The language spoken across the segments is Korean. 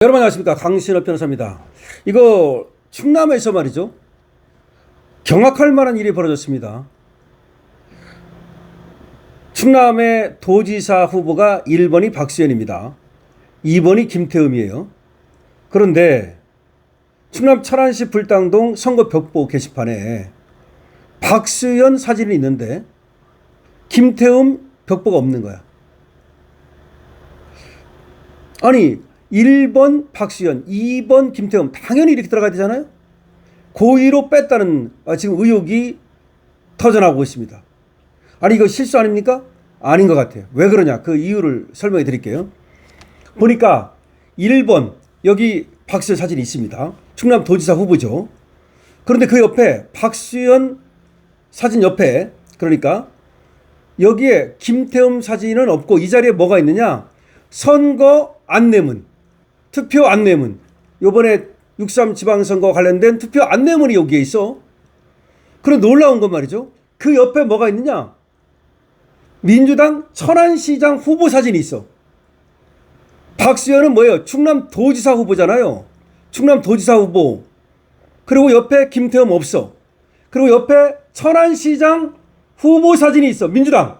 여러분 안녕하십니까, 강신업 변호사입니다. 이거 충남에서 말이죠, 경악할 만한 일이 벌어졌습니다. 충남의 도지사 후보가 1번이 박수현입니다. 2번이 김태흠이에요. 그런데 충남 철안시 불당동 선거 벽보 게시판에 박수현 사진이 있는데 김태흠 벽보가 없는 거야. 아니, 1번 박수현, 2번 김태흠, 당연히 이렇게 들어가야 되잖아요. 고의로 뺐다는 지금 의혹이 터져나오고 있습니다. 아니, 이거 실수 아닙니까? 아닌 것 같아요. 왜 그러냐, 그 이유를 설명해 드릴게요. 보니까 1번 여기 박수현 사진이 있습니다. 충남 도지사 후보죠. 그런데 그 옆에 박수현 사진 옆에, 그러니까 여기에 김태흠 사진은 없고 이 자리에 뭐가 있느냐, 선거 안내문, 투표 안내문, 요번에 6.3 지방선거 관련된 투표 안내문이 여기에 있어. 그럼 놀라운 건 말이죠, 그 옆에 뭐가 있느냐, 민주당 천안시장 후보 사진이 있어. 박수현은 뭐예요? 충남도지사 후보잖아요. 충남도지사 후보. 그리고 옆에 김태흠 없어. 그리고 옆에 천안시장 후보 사진이 있어. 민주당.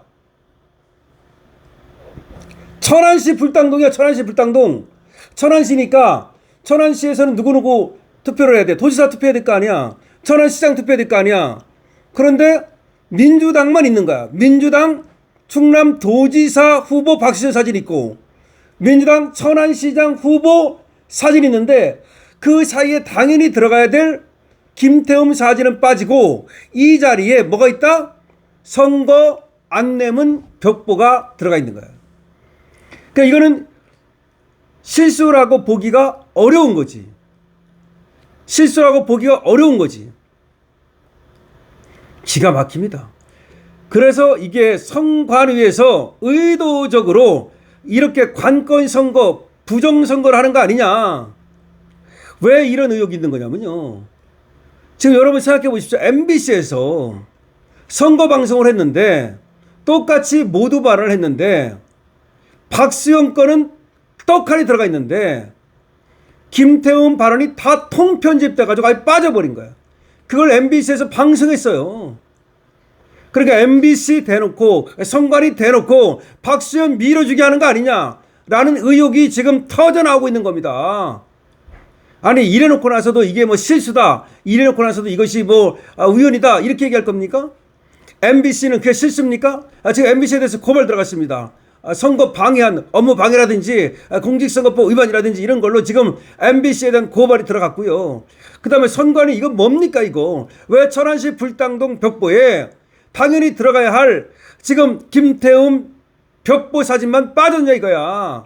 천안시 불당동이야. 천안시 불당동. 천안시니까 천안시에서는 누구누구 투표를 해야 돼. 도지사 투표해야 될 거 아니야. 천안시장 투표해야 될 거 아니야. 그런데 민주당만 있는 거야. 민주당 충남도지사 후보 박수현 사진 있고 민주당 천안시장 후보 사진 있는데 그 사이에 당연히 들어가야 될 김태흠 사진은 빠지고 이 자리에 뭐가 있다? 선거 안내문 벽보가 들어가 있는 거야. 그러니까 이거는 실수라고 보기가 어려운 거지. 실수라고 보기가 어려운 거지. 기가 막힙니다. 그래서 이게 선관위에서 의도적으로 이렇게 관건 선거, 부정 선거를 하는 거 아니냐. 왜 이런 의혹이 있는 거냐면요, 지금 여러분 생각해 보십시오. MBC에서 선거 방송을 했는데 똑같이 모두 발언을 했는데 박수현 거는 떡하니 들어가 있는데 김태흠 발언이 다 통편집돼 가지고 아예 빠져버린 거야. 그걸 MBC에서 방송했어요. 그러니까 MBC 대놓고, 선관위 대놓고 박수현 밀어주게 하는 거 아니냐라는 의혹이 지금 터져나오고 있는 겁니다. 아니, 이래놓고 나서도 이게 뭐 실수다, 이래놓고 나서도 이것이 뭐 우연이다, 이렇게 얘기할 겁니까? MBC는 그게 실수입니까? 지금 MBC에 대해서 고발 들어갔습니다. 선거 방해한, 업무 방해라든지 공직선거법 위반이라든지 이런 걸로 지금 MBC에 대한 고발이 들어갔고요. 그 다음에 선관위, 이건 뭡니까 이거? 왜 천안시 불당동 벽보에 당연히 들어가야 할 지금 김태흠 벽보 사진만 빠졌냐 이거야.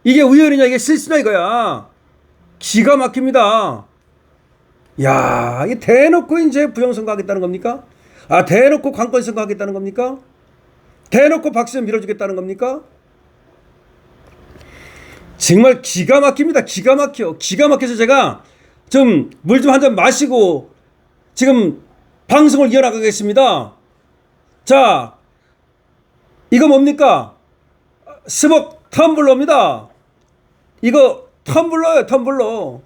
이게 우연이냐, 이게 실수냐 이거야. 기가 막힙니다. 야, 이게 대놓고 이제 부정선거 하겠다는 겁니까? 대놓고 관건선거 하겠다는 겁니까? 대놓고 박수현 밀어주겠다는 겁니까? 정말 기가 막힙니다. 기가 막혀. 기가 막혀서 제가 좀 물 좀 한 잔 마시고 지금 방송을 이어나가겠습니다. 자, 이거 뭡니까? 스벅 텀블러입니다. 이거 텀블러예요, 텀블러.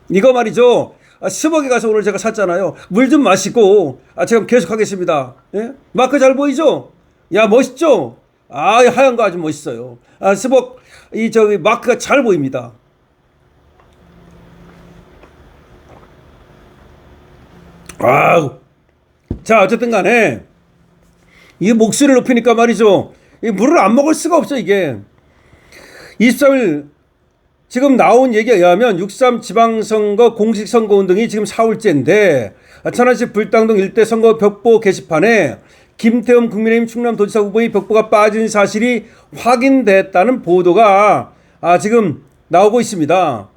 이거 말이죠, 스벅에 가서 오늘 제가 샀잖아요. 물 좀 마시고 제가 계속 하겠습니다. 예? 마크 잘 보이죠? 야, 멋있죠? 하얀 거 아주 멋있어요. 스벅 저기 마크가 잘 보입니다. 자, 어쨌든 간에 이 목소리를 높이니까 말이죠, 이 물을 안 먹을 수가 없어. 이게 23일 지금 나온 얘기에 의하면 6.3 지방선거 공식선거운동이 지금 4월째인데 천안시 불당동 일대 선거 벽보 게시판에 김태흠 국민의힘 충남도지사 후보의 벽보가 빠진 사실이 확인됐다는 보도가 지금 나오고 있습니다.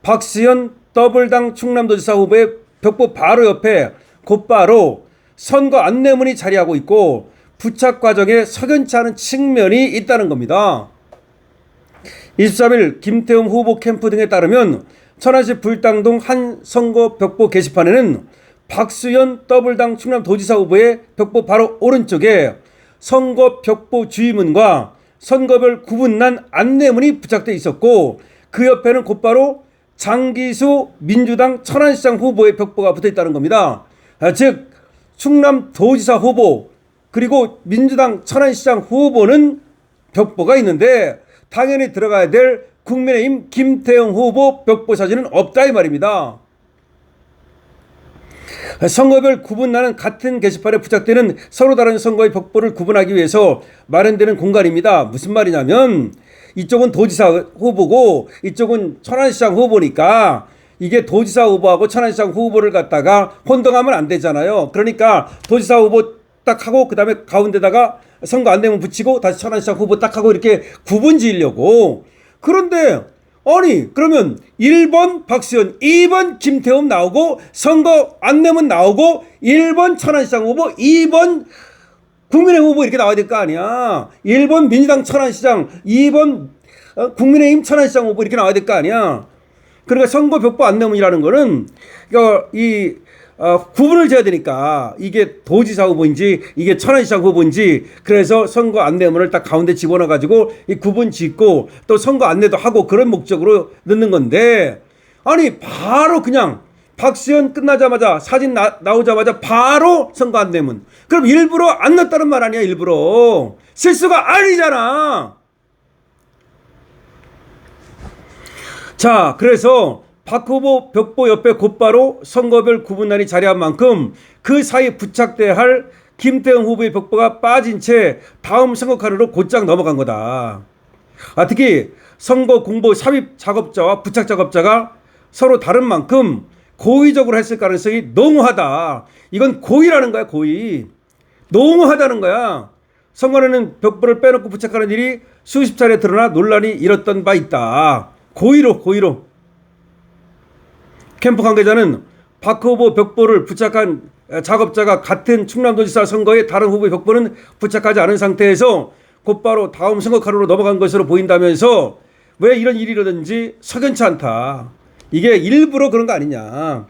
박수현 더블당 충남도지사 후보의 벽보 바로 옆에 곧바로 선거 안내문이 자리하고 있고 부착 과정에 석연치 않은 측면이 있다는 겁니다. 23일 김태흠 후보 캠프 등에 따르면 천안시 불당동 한 선거 벽보 게시판에는 박수현 더블당 충남도지사 후보의 벽보 바로 오른쪽에 선거 벽보 주의문과 선거별 구분난 안내문이 부착돼 있었고 그 옆에는 곧바로 장기수 민주당 천안시장 후보의 벽보가 붙어 있다는 겁니다. 즉 충남도지사 후보 그리고 민주당 천안시장 후보는 벽보가 있는데 당연히 들어가야 될 국민의힘 김태형 후보 벽보 사진은 없다 이 말입니다. 선거별 구분란은 같은 게시판에 부착되는 서로 다른 선거의 벽보를 구분하기 위해서 마련되는 공간입니다. 무슨 말이냐면 이쪽은 도지사 후보고 이쪽은 천안시장 후보니까 이게 도지사 후보하고 천안시장 후보를 갖다가 혼동하면 안 되잖아요. 그러니까 도지사 후보 딱 하고 그 다음에 가운데다가 선거 안내문 붙이고 다시 천안시장 후보 딱 하고 이렇게 구분 지으려고. 그런데 아니 그러면 1번 박수현 2번 김태흠 나오고 선거 안내문 나오고 1번 천안시장 후보 2번 국민의힘 후보 이렇게 나와야 될 거 아니야. 1번 민주당 천안시장 2번 국민의힘 천안시장 후보 이렇게 나와야 될 거 아니야. 그러니까 선거 벽보 안내문이라는 거는 이 구분을 지어야 되니까 이게 도지사 후보인지 이게 천안시장 후보인지 그래서 선거 안내문을 딱 가운데 집어넣어 가지고 이 구분 짓고 또 선거 안내도 하고 그런 목적으로 넣는 건데 아니 바로 그냥 박수현 끝나자마자 사진 나오자마자 바로 선거 안내문. 그럼 일부러 안 넣었다는 말 아니야. 일부러 실수가 아니잖아. 자 그래서 박 후보 벽보 옆에 곧바로 선거별 구분란이 자리한 만큼 그 사이 부착돼야 할 김태형 후보의 벽보가 빠진 채 다음 선거 칸으로 곧장 넘어간 거다. 특히 선거 공보 삽입 작업자와 부착 작업자가 서로 다른 만큼 고의적으로 했을 가능성이 농후하다. 이건 고의라는 거야. 고의. 농후하다는 거야. 선거에는 벽보를 빼놓고 부착하는 일이 수십 차례 드러나 논란이 일었던 바 있다. 고의로. 캠프 관계자는 박 후보 벽보를 부착한 작업자가 같은 충남도지사 선거에 다른 후보의 벽보는 부착하지 않은 상태에서 곧바로 다음 선거 칸으로 넘어간 것으로 보인다면서 왜 이런 일이 일어났는지 석연치 않다. 이게 일부러 그런 거 아니냐.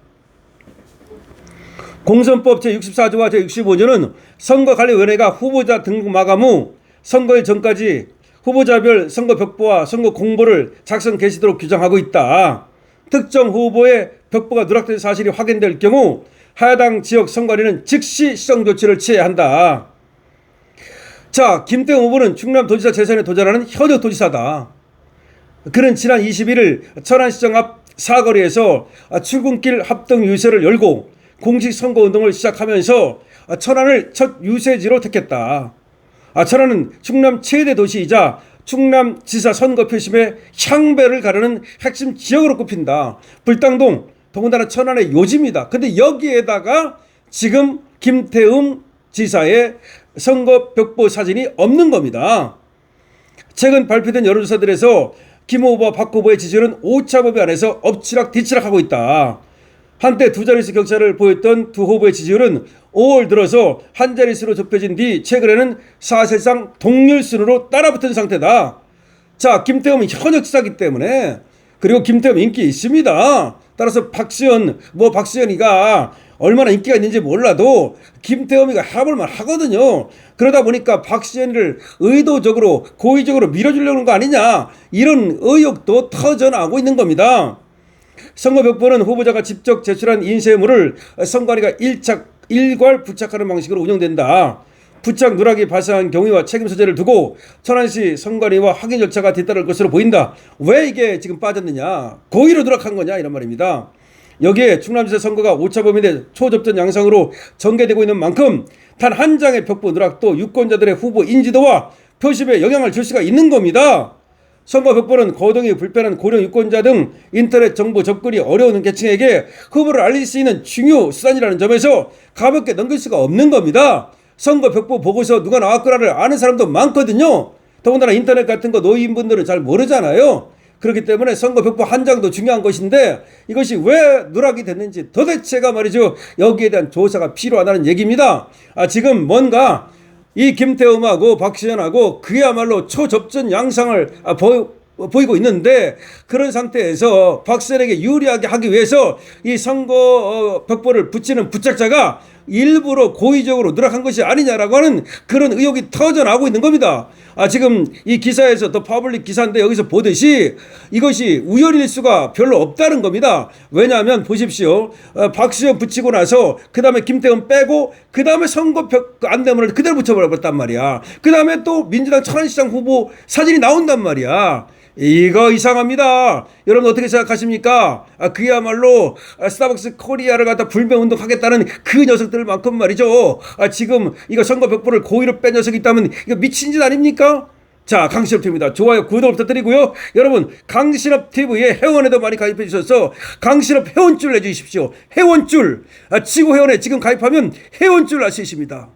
공선법 제64조와 제65조는 선거관리위원회가 후보자 등록 마감 후 선거일 전까지 후보자별 선거 벽보와 선거 공보를 작성 개시도록 규정하고 있다. 특정 후보의 벽보가 누락된 사실이 확인될 경우 해당 지역 선관위는 즉시 시정 조치를 취해야 한다. 자, 김태형 후보는 충남도지사 재선에 도전하는 현역 도지사다. 그는 지난 21일 천안시청 앞 사거리에서 출근길 합동 유세를 열고 공식 선거운동을 시작하면서 천안을 첫 유세지로 택했다. 천안은 충남 최대 도시이자 충남지사 선거 표심의 향배를 가르는 핵심 지역으로 꼽힌다. 불당동, 더군다나 천안의 요지입니다. 근데 여기에다가 지금 김태흠 지사의 선거 벽보 사진이 없는 겁니다. 최근 발표된 여론조사들에서 김 후보와 박 후보의 지지율은 오차범위 안에서 엎치락뒤치락하고 있다. 한때 두 자릿수 격차를 보였던 두 후보의 지지율은 5월 들어서 한 자릿수로 좁혀진 뒤 최근에는 사실상 동률순으로 따라붙은 상태다. 자, 김태흠은 현역 지사이기 때문에 그리고 김태흠 인기 있습니다. 따라서 박수현이가 얼마나 인기가 있는지 몰라도 김태흠이가 해볼만 하거든요. 그러다 보니까 박수현이를 의도적으로 고의적으로 밀어주려는 거 아니냐 이런 의혹도 터져나오고 있는 겁니다. 선거 벽보는 후보자가 직접 제출한 인쇄물을 선관위가 일괄 부착하는 방식으로 운영된다. 부착 누락이 발생한 경위와 책임 소재를 두고 천안시 선관위와 확인 절차가 뒤따를 것으로 보인다. 왜 이게 지금 빠졌느냐? 고의로 누락한 거냐 이런 말입니다. 여기에 충남지사 선거가 오차범위 내 초접전 양상으로 전개되고 있는 만큼 단 한 장의 벽보 누락도 유권자들의 후보 인지도와 표심에 영향을 줄 수가 있는 겁니다. 선거 벽보는 거동이 불편한 고령 유권자 등 인터넷 정보 접근이 어려운 계층에게 후보를 알릴 수 있는 중요 수단이라는 점에서 가볍게 넘길 수가 없는 겁니다. 선거 벽보 보고서 누가 나왔거나를 아는 사람도 많거든요. 더군다나 인터넷 같은 거 노인분들은 잘 모르잖아요. 그렇기 때문에 선거 벽보 한 장도 중요한 것인데 이것이 왜 누락이 됐는지 도대체가 말이죠. 여기에 대한 조사가 필요하다는 얘기입니다. 지금 뭔가 이 김태흠하고 박수현하고 그야말로 초접전 양상을 보이고 있는데 그런 상태에서 박수현에게 유리하게 하기 위해서 이 선거 벽보를 붙이는 부착자가 일부러 고의적으로 누락한 것이 아니냐라고 하는 그런 의혹이 터져나오고 있는 겁니다. 지금 이 기사에서 더 퍼블릭 기사인데 여기서 보듯이 이것이 우연일 수가 별로 없다는 겁니다. 왜냐하면 보십시오. 박수현 붙이고 나서 그 다음에 김태원 빼고 그 다음에 선거표 안내문을 그대로 붙여버렸단 말이야. 그 다음에 또 민주당 천안시장 후보 사진이 나온단 말이야. 이거 이상합니다. 여러분 어떻게 생각하십니까? 그야말로 스타벅스 코리아를 갖다 불매운동 하겠다는 그 녀석들만큼 말이죠. 지금 이거 선거 벽보를 고의로 뺀 녀석이 있다면 이거 미친 짓 아닙니까? 자, 강신업TV입니다. 좋아요, 구독 부탁드리고요. 여러분, 강신업TV에 회원에도 많이 가입해 주셔서 강신업 회원줄 내주십시오. 회원줄. 지구 회원에 지금 가입하면 회원줄 할 수 있습니다.